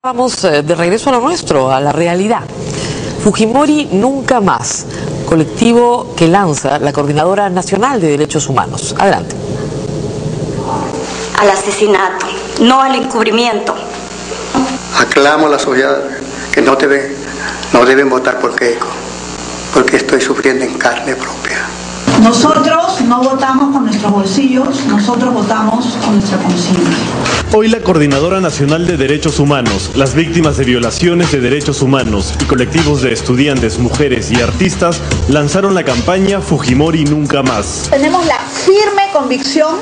Vamos de regreso a lo nuestro, a la realidad. Fujimori nunca más, colectivo que lanza la Coordinadora Nacional de Derechos Humanos. Adelante. Al asesinato, no al encubrimiento. Aclamo a la sociedad que no deben votar por Keiko, porque estoy sufriendo en carne propia. Nosotros no votamos con nuestros bolsillos, nosotros votamos con nuestra conciencia. Hoy la Coordinadora Nacional de Derechos Humanos, las víctimas de violaciones de derechos humanos y colectivos de estudiantes, mujeres y artistas lanzaron la campaña Fujimori Nunca Más. Tenemos la firme convicción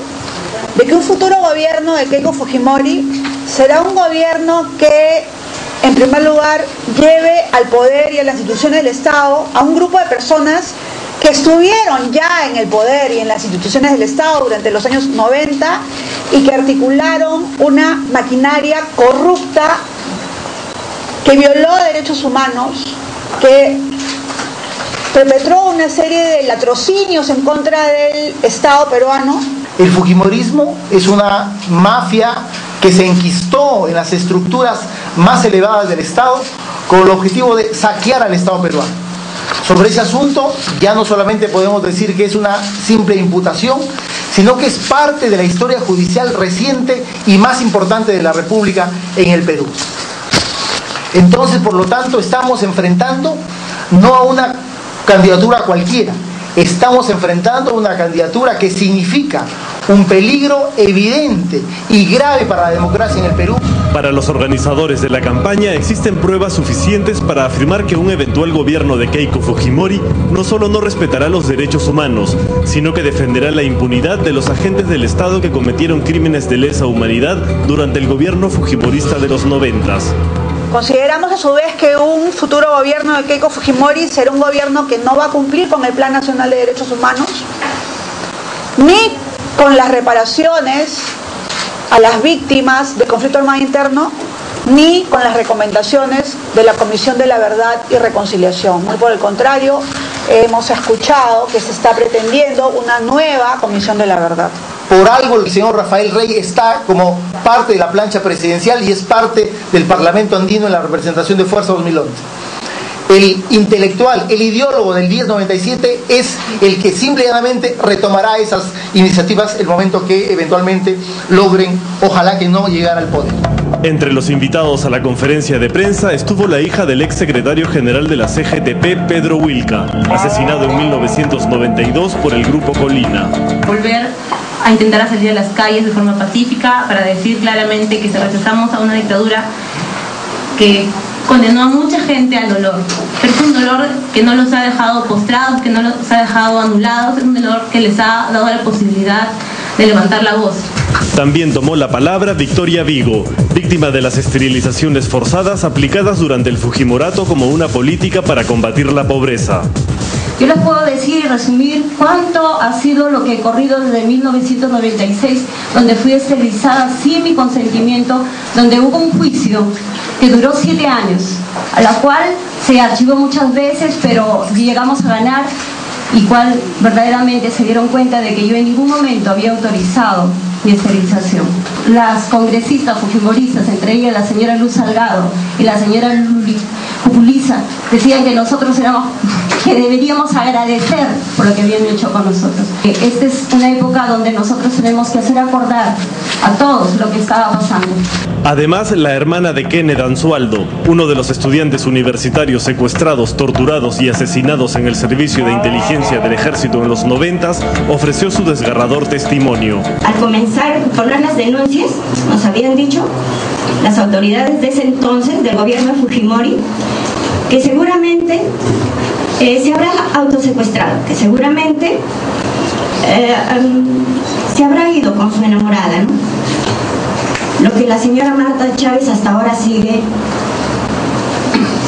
de que un futuro gobierno de Keiko Fujimori será un gobierno que, en primer lugar, lleve al poder y a las instituciones del Estado a un grupo de personas que estuvieron ya en el poder y en las instituciones del Estado durante los años 90 y que articularon una maquinaria corrupta que violó derechos humanos, que perpetró una serie de latrocinios en contra del Estado peruano. El fujimorismo es una mafia que se enquistó en las estructuras más elevadas del Estado con el objetivo de saquear al Estado peruano. Sobre ese asunto ya no solamente podemos decir que es una simple imputación, sino que es parte de la historia judicial reciente y más importante de la República en el Perú. Entonces, por lo tanto, estamos enfrentando no a una candidatura cualquiera, estamos enfrentando una candidatura que significa un peligro evidente y grave para la democracia en el Perú. Para los organizadores de la campaña existen pruebas suficientes para afirmar que un eventual gobierno de Keiko Fujimori no solo no respetará los derechos humanos, sino que defenderá la impunidad de los agentes del Estado que cometieron crímenes de lesa humanidad durante el gobierno fujimorista de los 90s. Consideramos a su vez que un futuro gobierno de Keiko Fujimori será un gobierno que no va a cumplir con el Plan Nacional de Derechos Humanos, ni con las reparaciones a las víctimas del conflicto armado interno, ni con las recomendaciones de la Comisión de la Verdad y Reconciliación. Muy por el contrario, hemos escuchado que se está pretendiendo una nueva Comisión de la Verdad. Por algo el señor Rafael Rey está como parte de la plancha presidencial y es parte del Parlamento andino en la representación de Fuerza 2011. El intelectual, el ideólogo del 1097 es el que simple y llanamente retomará esas iniciativas el momento que eventualmente logren, ojalá que no, llegar al poder. Entre los invitados a la conferencia de prensa estuvo la hija del ex secretario general de la CGTP, Pedro Wilca, asesinado en 1992 por el Grupo Colina. Volver a intentar salir a las calles de forma pacífica para decir claramente que rechazamos a una dictadura que condenó a mucha gente al dolor, pero es un dolor que no los ha dejado postrados, que no los ha dejado anulados, es un dolor que les ha dado la posibilidad de levantar la voz. También tomó la palabra Victoria Vigo, víctima de las esterilizaciones forzadas aplicadas durante el Fujimorato como una política para combatir la pobreza. Yo les puedo decir y resumir cuánto ha sido lo que he corrido desde 1996, donde fui esterilizada sin mi consentimiento, donde hubo un juicio que duró 7 años, a la cual se archivó muchas veces, pero llegamos a ganar, y cual verdaderamente se dieron cuenta de que yo en ningún momento había autorizado mi esterilización. Las congresistas fujimoristas, entre ellas la señora Luz Salgado y la señora Pupuliza, decían que nosotros que deberíamos agradecer por lo que habían hecho con nosotros. Esta es una época donde nosotros tenemos que hacer acordar a todos lo que estaba pasando. Además, la hermana de Kenneth Anzualdo, uno de los estudiantes universitarios secuestrados, torturados y asesinados en el servicio de inteligencia del ejército en los 90s, ofreció su desgarrador testimonio. Al comenzar con las denuncias, nos habían dicho las autoridades de ese entonces del gobierno de Fujimori que seguramente se habrá autosecuestrado, que seguramente se habrá ido con su enamorada, ¿no? Lo que la señora Marta Chávez hasta ahora sigue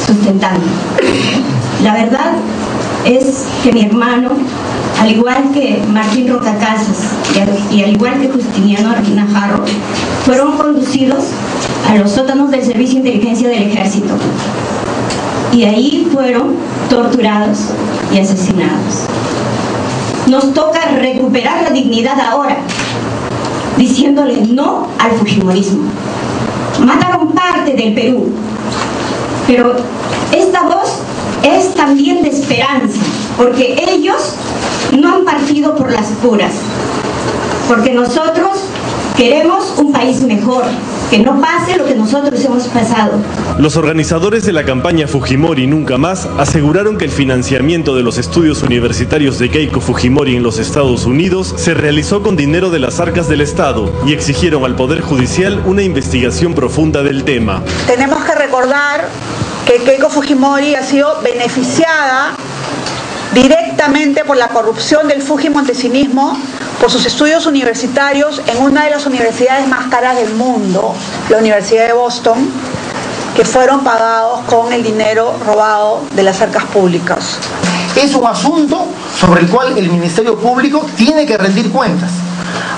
sustentando. La verdad es que mi hermano, al igual que Martín Rocacasas y al igual que Justiniano Najarro, fueron conducidos a los sótanos del Servicio de Inteligencia del Ejército y ahí fueron torturados y asesinados. Nos toca recuperar la dignidad ahora, diciéndole no al fujimorismo. mataron parte del Perú, pero esta voz es también de esperanza, porque ellos no han partido por las puras, porque nosotros queremos un país mejor, que no pase lo que nosotros hemos pasado. Los organizadores de la campaña Fujimori Nunca Más aseguraron que el financiamiento de los estudios universitarios de Keiko Fujimori en los Estados Unidos se realizó con dinero de las arcas del Estado y exigieron al Poder Judicial una investigación profunda del tema. Tenemos que recordar que Keiko Fujimori ha sido beneficiada directamente por la corrupción del fujimontesinismo, por sus estudios universitarios en una de las universidades más caras del mundo, la Universidad de Boston, que fueron pagados con el dinero robado de las arcas públicas. Es un asunto sobre el cual el Ministerio Público tiene que rendir cuentas.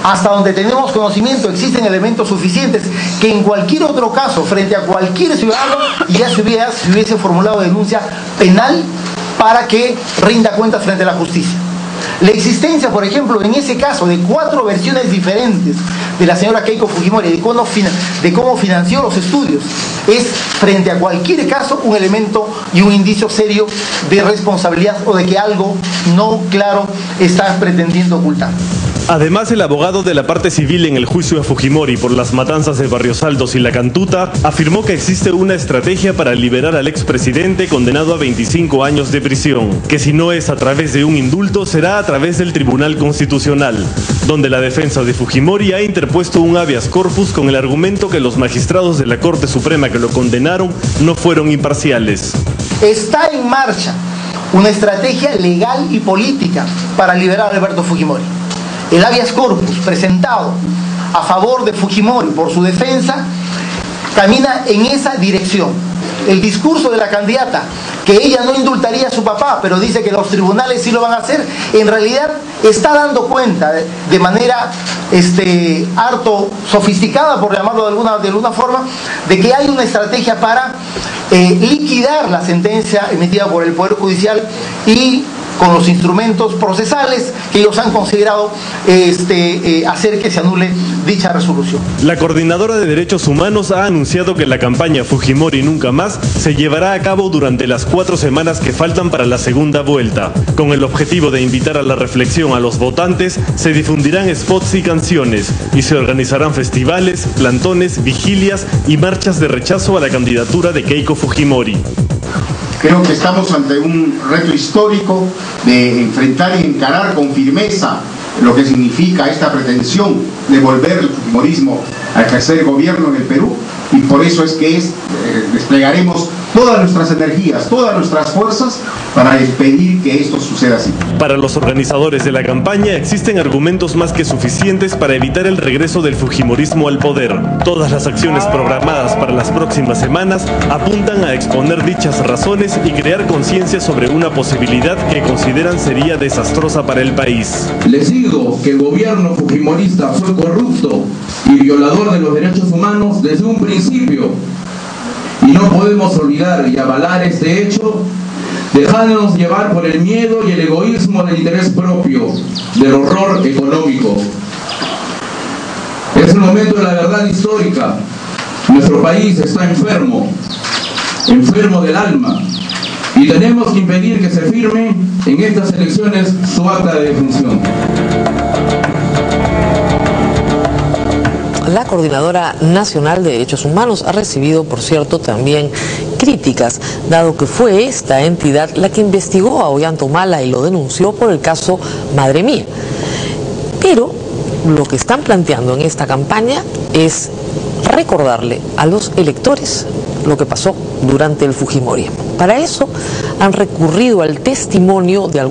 Hasta donde tenemos conocimiento existen elementos suficientes que en cualquier otro caso, frente a cualquier ciudadano, ya se hubiese formulado denuncia penal para que rinda cuentas frente a la justicia. La existencia, por ejemplo, en ese caso, de 4 versiones diferentes de la señora Keiko Fujimori de cómo financió los estudios, es, frente a cualquier caso, un elemento y un indicio serio de responsabilidad o de que algo no claro está pretendiendo ocultar. Además, el abogado de la parte civil en el juicio a Fujimori por las matanzas de Barrios Altos y La Cantuta afirmó que existe una estrategia para liberar al expresidente condenado a 25 años de prisión, que si no es a través de un indulto será a través del Tribunal Constitucional, donde la defensa de Fujimori ha interpuesto un habeas corpus con el argumento que los magistrados de la Corte Suprema que lo condenaron no fueron imparciales. Está en marcha una estrategia legal y política para liberar a Alberto Fujimori. El habeas corpus presentado a favor de Fujimori por su defensa camina en esa dirección. El discurso de la candidata, que ella no indultaría a su papá, pero dice que los tribunales sí lo van a hacer, en realidad está dando cuenta de manera harto sofisticada, por llamarlo de alguna forma, de que hay una estrategia para liquidar la sentencia emitida por el Poder Judicial y con los instrumentos procesales que ellos han considerado hacer que se anule dicha resolución. La Coordinadora de Derechos Humanos ha anunciado que la campaña Fujimori Nunca Más se llevará a cabo durante las 4 semanas que faltan para la segunda vuelta. Con el objetivo de invitar a la reflexión a los votantes, se difundirán spots y canciones y se organizarán festivales, plantones, vigilias y marchas de rechazo a la candidatura de Keiko Fujimori. Creo que estamos ante un reto histórico de enfrentar y encarar con firmeza lo que significa esta pretensión de volver el fujimorismo a ejercer gobierno en el Perú, y por eso es que desplegaremos todas nuestras energías, todas nuestras fuerzas para impedir que esto suceda así. Para los organizadores de la campaña existen argumentos más que suficientes para evitar el regreso del fujimorismo al poder. Todas las acciones programadas para las próximas semanas apuntan a exponer dichas razones y crear conciencia sobre una posibilidad que consideran sería desastrosa para el país. Les digo que el gobierno fujimorista fue corrupto y violador de los derechos humanos desde un principio. Y no podemos olvidar y avalar este hecho, dejándonos llevar por el miedo y el egoísmo del interés propio, del horror económico. Es el momento de la verdad histórica. Nuestro país está enfermo del alma, y tenemos que impedir que se firme en estas elecciones su acta de defunción. La Coordinadora Nacional de Derechos Humanos ha recibido, por cierto, también críticas, dado que fue esta entidad la que investigó a Ollanta Humala y lo denunció por el caso Madre Mía. Pero lo que están planteando en esta campaña es recordarle a los electores lo que pasó durante el Fujimorismo. Para eso han recurrido al testimonio de algunos